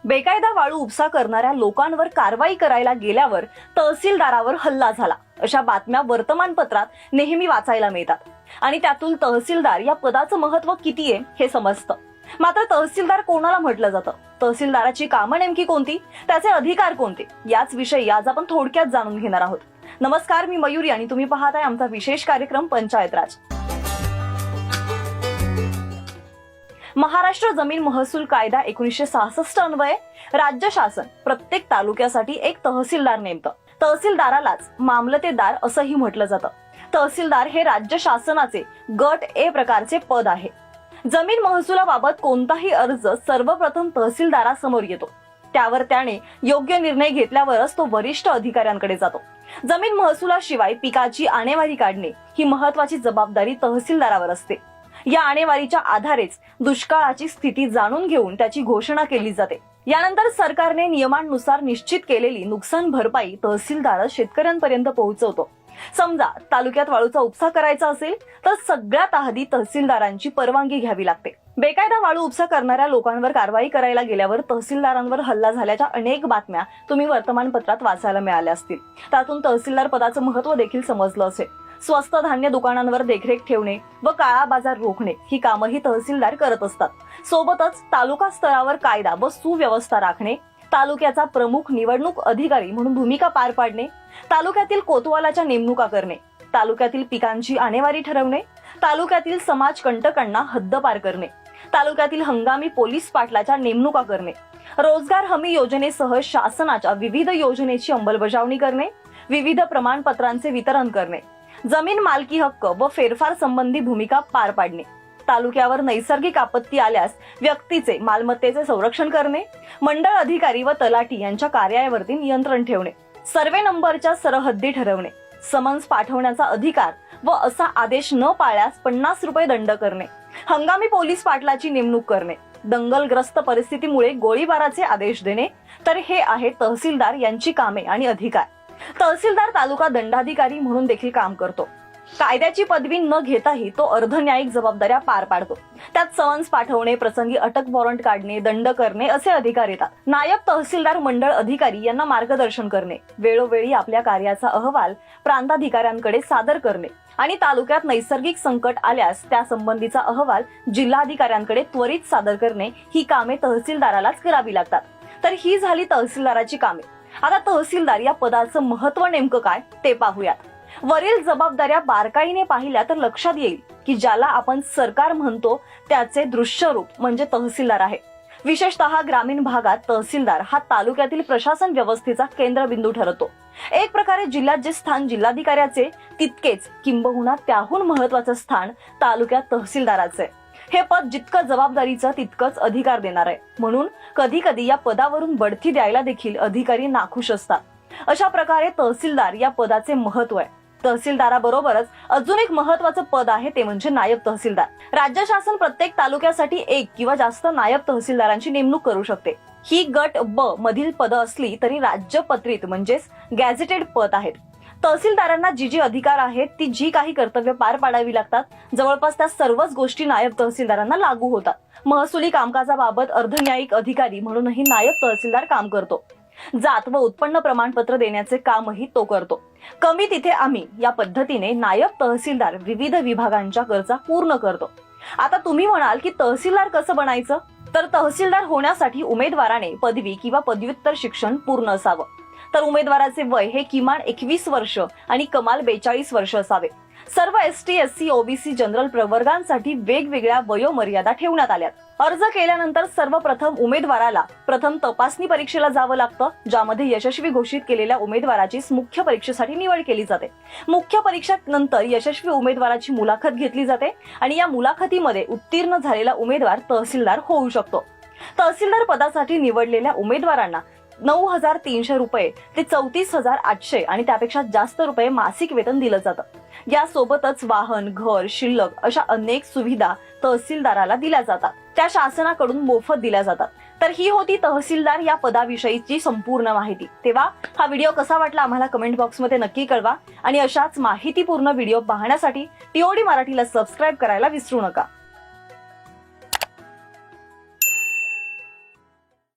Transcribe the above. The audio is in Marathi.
बेकायदा वाळू उपसा करणाऱ्या लोकांवर कारवाई करायला गेल्यावर तहसीलदारावर हल्ला झाला, अशा बातम्या वर्तमानपत्रात नेहमी वाचायला मिळतात आणि त्यातून तहसीलदार या पदाचं महत्त्व किती आहे हे समजतं. मात्र तहसीलदार कोणाला म्हटलं जातं, तहसीलदाराची कामं नेमकी कोणती, त्याचे अधिकार कोणते, याच विषयी आज आपण थोडक्यात जाणून घेणार आहोत. नमस्कार, मी मयुरी आणि तुम्ही पाहताय आमचा विशेष कार्यक्रम पंचायत राज. महाराष्ट्र जमीन महसूल कायदा 1966 अन्वये राज्य शासन प्रत्येक तालुक्यासाठी एक तहसीलदार नेमतं. तहसीलदारालाच मामलतेदार असंही म्हटलं जातं. तहसीलदार हे राज्य शासनाचे गट ए प्रकारचे पद आहे. जमीन महसुलाबाबत कोणताही अर्ज सर्वप्रथम तहसीलदारासमोर येतो. त्यावर त्याने योग्य निर्णय घेतल्यावरच तो वरिष्ठ अधिकाऱ्यांकडे जातो. जमीन महसुलाशिवाय पिकाची आणेवारी काढणे ही महत्वाची जबाबदारी तहसीलदारावर असते. या आणेवारीच्या आधारेच दुष्काळाची स्थिती जाणून घेऊन त्याची घोषणा केली जाते. यानंतर सरकारने नियमांनुसार निश्चित केलेली नुकसान भरपाई तहसीलदार शेतकऱ्यांपर्यंत पोहोचवतो. समजा तालुक्यात वाळूचा उपसा करायचा असेल तर सगळ्यात आधी तहसीलदारांची परवानगी घ्यावी लागते. बेकायदा वाळू उपसा करणाऱ्या लोकांवर कारवाई करायला गेल्यावर तहसीलदारांवर हल्ला झाल्याच्या अनेक बातम्या तुम्ही वर्तमानपत्रात वाचायला मिळाल्या असतील. त्यातून तहसीलदार पदाचं महत्त्व देखील समजलं असेल. स्वस्त धान्य दुकानांवर देखरेख ठेवणे व काळा बाजार रोखणे ही कामंही तहसीलदार करत असतात. सोबतच तालुका स्तरावर कायदा व सुव्यवस्था राखणे, तालुक्याचा प्रमुख निवडणूक अधिकारी म्हणून भूमिका पार पाडणे, तालुक्यातील कोतवालाच्या नेमणुका करणे, तालुक्यातील पिकांची आणेवारी ठरवणे, तालुक्यातील समाज कंटकांना हद्दपार करणे, तालुक्यातील हंगामी पोलीस पाटलाच्या नेमणुका करणे, रोजगार हमी योजनेसह शासनाच्या विविध योजनेची अंमलबजावणी करणे, विविध प्रमाणपत्रांचे वितरण करणे, जमीन मालकी हक्क व फेरफार संबंधी भूमिका पार पाडणे, तालुक्यावर नैसर्गिक आपत्ती आल्यास व्यक्तीचे मालमत्तेचे संरक्षण करणे, मंडळ अधिकारी व तलाठी यांच्या कार्यालयावरती नियंत्रण ठेवणे, सर्वे नंबरच्या सरहद्दी ठरवणे, समन्स पाठवण्याचा अधिकार व असा आदेश न पाळल्यास 50 रुपये दंड करणे, हंगामी पोलीस पाटलाची नेमणूक करणे, दंगलग्रस्त परिस्थितीमुळे गोळीबाराचे आदेश देणे, तर हे आहे तहसीलदार यांची कामे आणि अधिकार. तहसीलदार तालुका दंडाधिकारी म्हणून देखील काम करतो. कायद्याची पदवी न घेताही तो अर्धन्यायिक जबाबदाऱ्या पार पाडतो. त्यात समन्स पाठवणे, प्रसंगी अटक वॉरंट काढणे, दंड करणे असे अधिकार येतात. नायब तहसीलदार मंडळ अधिकारी यांना मार्गदर्शन करणे, वेळोवेळी आपल्या कार्याचा अहवाल प्रांताधिकाऱ्यांकडे सादर करणे आणि तालुक्यात नैसर्गिक संकट आल्यास त्या संबंधीचा अहवाल जिल्हाधिकाऱ्यांकडे त्वरित सादर करणे ही कामे तहसीलदारालाच करावी लागतात. तर ही झाली तहसीलदाराची कामे. आता तहसीलदार या पदाचं महत्त्व नेमकं काय ते पाहूयात. वरील जबाबदाऱ्या बारकाईने पाहिल्या तर लक्षात येईल की ज्याला आपण सरकार म्हणतो त्याचे दृश्य रूप म्हणजे तहसीलदार आहे. विशेषतः ग्रामीण भागात तहसीलदार हा तालुक्यातील प्रशासन व्यवस्थेचा केंद्रबिंदू ठरतो. एक प्रकारे जिल्ह्यात जे स्थान जिल्हाधिकाऱ्याचे तितकेच किंबहुना त्याहून महत्वाचं स्थान तालुक्यात तहसीलदाराचे. हे पद जितकं जबाबदारीचं तितकंच अधिकार देणार आहे. म्हणून कधी कधी या पदावरून बढती द्यायला देखील अधिकारी नाखुश असतात. अशा प्रकारे तहसीलदार या पदाचे महत्व आहे. तहसीलदाराबरोबरच अजून एक महत्वाचं पद आहे ते म्हणजे नायब तहसीलदार. राज्य शासन प्रत्येक तालुक्यासाठी एक किंवा जास्त नायब तहसीलदारांची नेमणूक करू शकते. ही गट ब मधील पद असली तरी राज्यपत्रित म्हणजेच गॅझेटेड पद आहेत. तहसीलदारांना जी अधिकार आहेत ती जी काही कर्तव्य पार पाडावी लागतात जवळपास त्या सर्वच गोष्टी नायब तहसीलदारांना लागू होतात. महसुली कामकाजाबाबत अर्धन्यायिक अधिकारी म्हणूनही नायब तहसीलदार काम करतो. जात व उत्पन्न प्रमाणपत्र देण्याचे कामही तो करतो. कमी तिथे आम्ही या पद्धतीने नायब तहसीलदार विविध विभागांच्या गरजा पूर्ण करतो. आता तुम्ही म्हणाल की तहसीलदार कसं बनायचं, तर तहसीलदार होण्यासाठी उमेदवाराने पदवी किंवा पदव्युत्तर शिक्षण पूर्ण असावं. तर उमेदवाराचे वय हे किमान 21 वर्ष आणि कमाल 42 वर्ष असावे. सर्व एसटी, एससी, ओबीसी, जनरल प्रवर्गांसाठी वेगवेगळ्या वयोमर्यादा ठेवण्यात आल्यात. अर्ज केल्यानंतर सर्वप्रथम उमेदवाराला प्रथम तपासणी परीक्षेला जावं लागतं, ज्यामध्ये यशस्वी घोषित केलेल्या उमेदवाराची मुख्य परीक्षेसाठी निवड केली जाते. मुख्य परीक्षेनंतर यशस्वी उमेदवाराची मुलाखत घेतली जाते आणि या मुलाखतीमध्ये उत्तीर्ण झालेला उमेदवार तहसीलदार होऊ शकतो. तहसीलदार पदासाठी निवडलेल्या उमेदवारांना 9,300 रुपये ते 34,800 आणि त्यापेक्षा जास्त रुपये मासिक वेतन दिलं जातं. यासोबतच वाहन, घर, शिल्लक अशा अनेक सुविधा तहसीलदाराला दिल्या जातात. त्या शासनाकडून मोफत दिल्या जातात. तर ही होती तहसीलदार या पदाविषयीची संपूर्ण माहिती. तेव्हा हा व्हिडिओ कसा वाटला आम्हाला कमेंट बॉक्समध्ये नक्की कळवा आणि अशाच माहितीपूर्ण व्हिडिओ पाहण्यासाठी टीओडी मराठीला सबस्क्राईब करायला विसरू नका.